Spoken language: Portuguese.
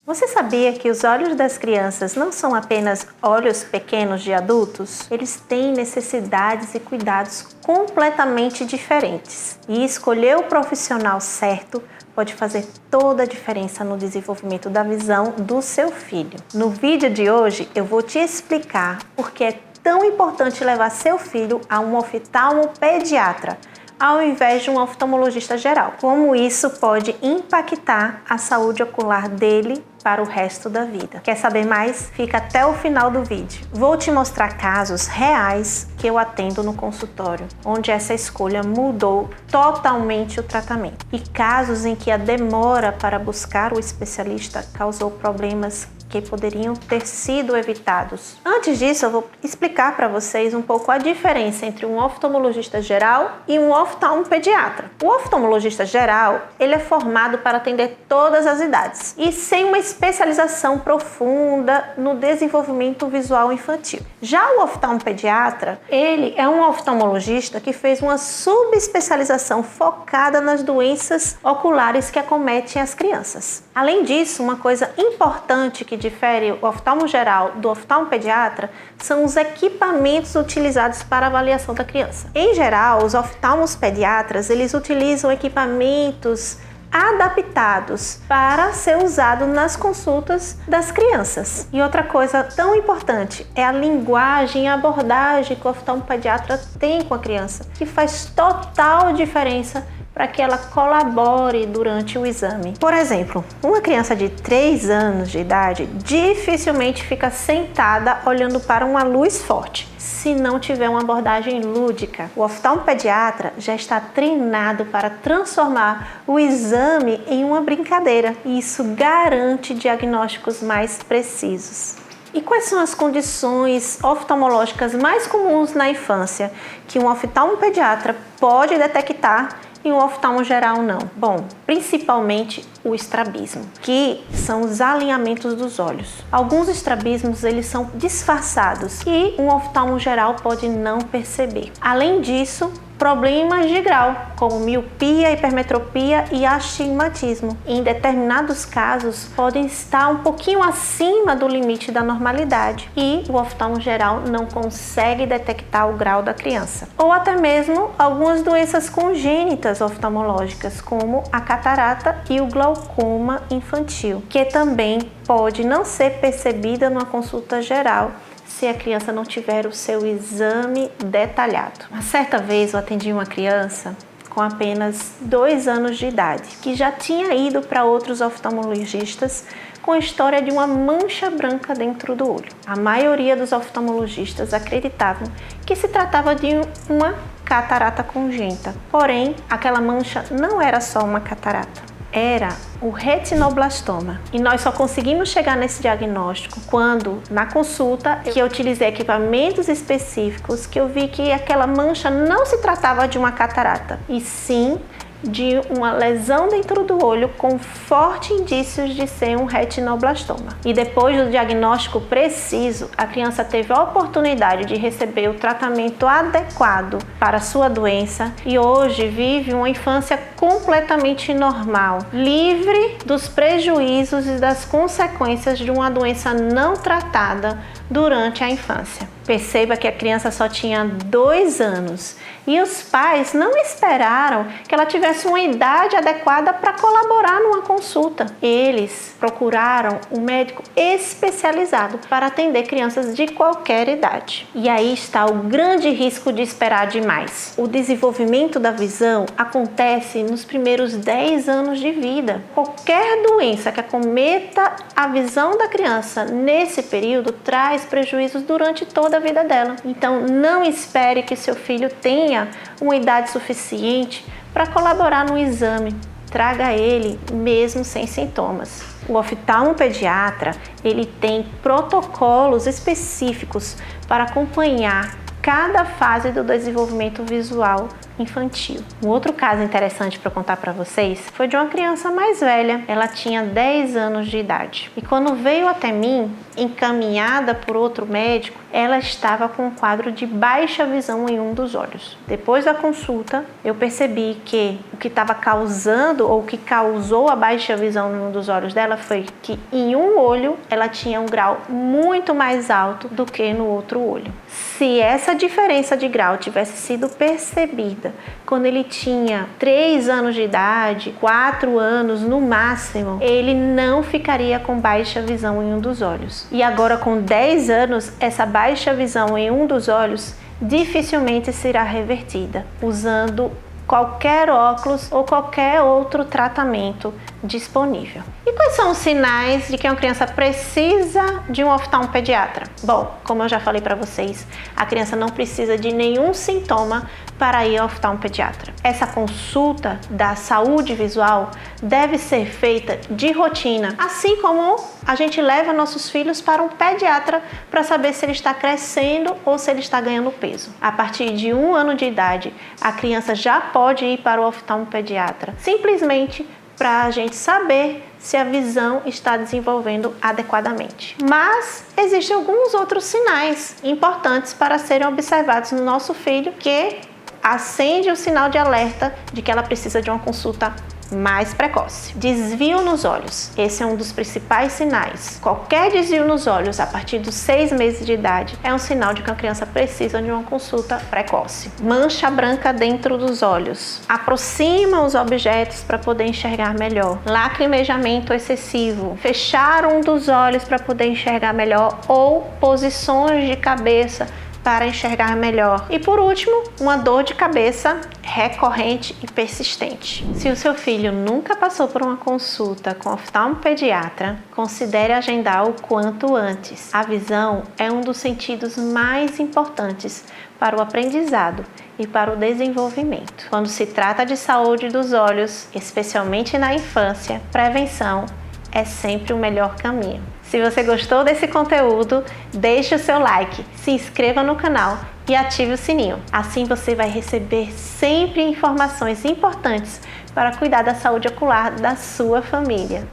Você sabia que os olhos das crianças não são apenas olhos pequenos de adultos? Eles têm necessidades e cuidados completamente diferentes. E escolher o profissional certo pode fazer toda a diferença no desenvolvimento da visão do seu filho. No vídeo de hoje eu vou te explicar por que é tão importante levar seu filho a um oftalmopediatra ao invés de um oftalmologista geral. Como isso pode impactar a saúde ocular dele para o resto da vida. Quer saber mais? Fica até o final do vídeo. Vou te mostrar casos reais que eu atendo no consultório, onde essa escolha mudou totalmente o tratamento. E casos em que a demora para buscar o especialista causou problemas que poderiam ter sido evitados. Antes disso, eu vou explicar para vocês um pouco a diferença entre um oftalmologista geral e um oftalmopediatra. O oftalmologista geral, ele é formado para atender todas as idades e sem uma especialização profunda no desenvolvimento visual infantil. Já o oftalmopediatra, ele é um oftalmologista que fez uma subespecialização focada nas doenças oculares que acometem as crianças. Além disso, uma coisa importante que difere o oftalmo geral do oftalmopediatra são os equipamentos utilizados para a avaliação da criança. Em geral, os oftalmos pediatras, eles utilizam equipamentos adaptados para ser usado nas consultas das crianças. E outra coisa tão importante é a linguagem e a abordagem que o oftalmopediatra tem com a criança, que faz total diferença para que ela colabore durante o exame. Por exemplo, uma criança de 3 anos de idade dificilmente fica sentada olhando para uma luz forte, se não tiver uma abordagem lúdica. O oftalmopediatra já está treinado para transformar o exame em uma brincadeira, e isso garante diagnósticos mais precisos. E quais são as condições oftalmológicas mais comuns na infância que um oftalmopediatra pode detectar e um oftalmo geral não? Bom, principalmente o estrabismo, que são os alinhamentos dos olhos. Alguns estrabismos eles são disfarçados e um oftalmo geral pode não perceber. Além disso, problemas de grau, como miopia, hipermetropia e astigmatismo. Em determinados casos, podem estar um pouquinho acima do limite da normalidade e o oftalmo geral não consegue detectar o grau da criança. Ou até mesmo algumas doenças congênitas oftalmológicas, como a catarata e o glaucoma infantil, que também pode não ser percebida numa consulta geral se a criança não tiver o seu exame detalhado. Uma certa vez eu atendi uma criança com apenas 2 anos de idade, que já tinha ido para outros oftalmologistas com a história de uma mancha branca dentro do olho. A maioria dos oftalmologistas acreditavam que se tratava de uma catarata congênita. Porém, aquela mancha não era só uma catarata, era o retinoblastoma. E nós só conseguimos chegar nesse diagnóstico quando, na consulta, que eu utilizei equipamentos específicos, que eu vi que aquela mancha não se tratava de uma catarata, e sim de uma lesão dentro do olho com fortes indícios de ser um retinoblastoma. E depois do diagnóstico preciso, a criança teve a oportunidade de receber o tratamento adequado para a sua doença e hoje vive uma infância completamente normal, livre dos prejuízos e das consequências de uma doença não tratada durante a infância. Perceba que a criança só tinha 2 anos e os pais não esperaram que ela tivesse uma idade adequada para colaborar numa consulta. Eles procuraram um médico especializado para atender crianças de qualquer idade. E aí está o grande risco de esperar demais. O desenvolvimento da visão acontece nos primeiros 10 anos de vida. Qualquer doença que acometa a visão da criança nesse período traz prejuízos durante toda a vida dela. Então, não espere que seu filho tenha uma idade suficiente para colaborar no exame. Traga ele mesmo sem sintomas. O oftalmopediatra, ele tem protocolos específicos para acompanhar cada fase do desenvolvimento visual infantil. Um outro caso interessante para contar para vocês foi de uma criança mais velha. Ela tinha 10 anos de idade. E quando veio até mim, encaminhada por outro médico, ela estava com um quadro de baixa visão em um dos olhos. Depois da consulta, eu percebi que o que estava causando ou que causou a baixa visão em um dos olhos dela foi que em um olho ela tinha um grau muito mais alto do que no outro olho. Se essa diferença de grau tivesse sido percebida quando ele tinha 3 anos de idade, 4 anos no máximo, ele não ficaria com baixa visão em um dos olhos. E agora com 10 anos, essa baixa visão em um dos olhos dificilmente será revertida usando qualquer óculos ou qualquer outro tratamento disponível. E quais são os sinais de que uma criança precisa de um oftalmopediatra? Bom, como eu já falei para vocês, a criança não precisa de nenhum sintoma para ir ao oftalmopediatra. Essa consulta da saúde visual deve ser feita de rotina, assim como a gente leva nossos filhos para um pediatra para saber se ele está crescendo ou se ele está ganhando peso. A partir de 1 ano de idade, a criança já pode ir para o oftalmopediatra, simplesmente para a gente saber se a visão está desenvolvendo adequadamente. Mas existem alguns outros sinais importantes para serem observados no nosso filho que acende o sinal de alerta de que ela precisa de uma consulta mais precoce. Desvio nos olhos. Esse é um dos principais sinais. Qualquer desvio nos olhos a partir dos 6 meses de idade é um sinal de que a criança precisa de uma consulta precoce. Mancha branca dentro dos olhos. Aproxima os objetos para poder enxergar melhor. Lacrimejamento excessivo. Fechar um dos olhos para poder enxergar melhor ou posições de cabeça para enxergar melhor. E por último, uma dor de cabeça recorrente e persistente. Se o seu filho nunca passou por uma consulta com oftalmopediatra, considere agendar o quanto antes. A visão é um dos sentidos mais importantes para o aprendizado e para o desenvolvimento. Quando se trata de saúde dos olhos, especialmente na infância, prevenção é sempre o melhor caminho. Se você gostou desse conteúdo, deixe o seu like, se inscreva no canal e ative o sininho. Assim você vai receber sempre informações importantes para cuidar da saúde ocular da sua família.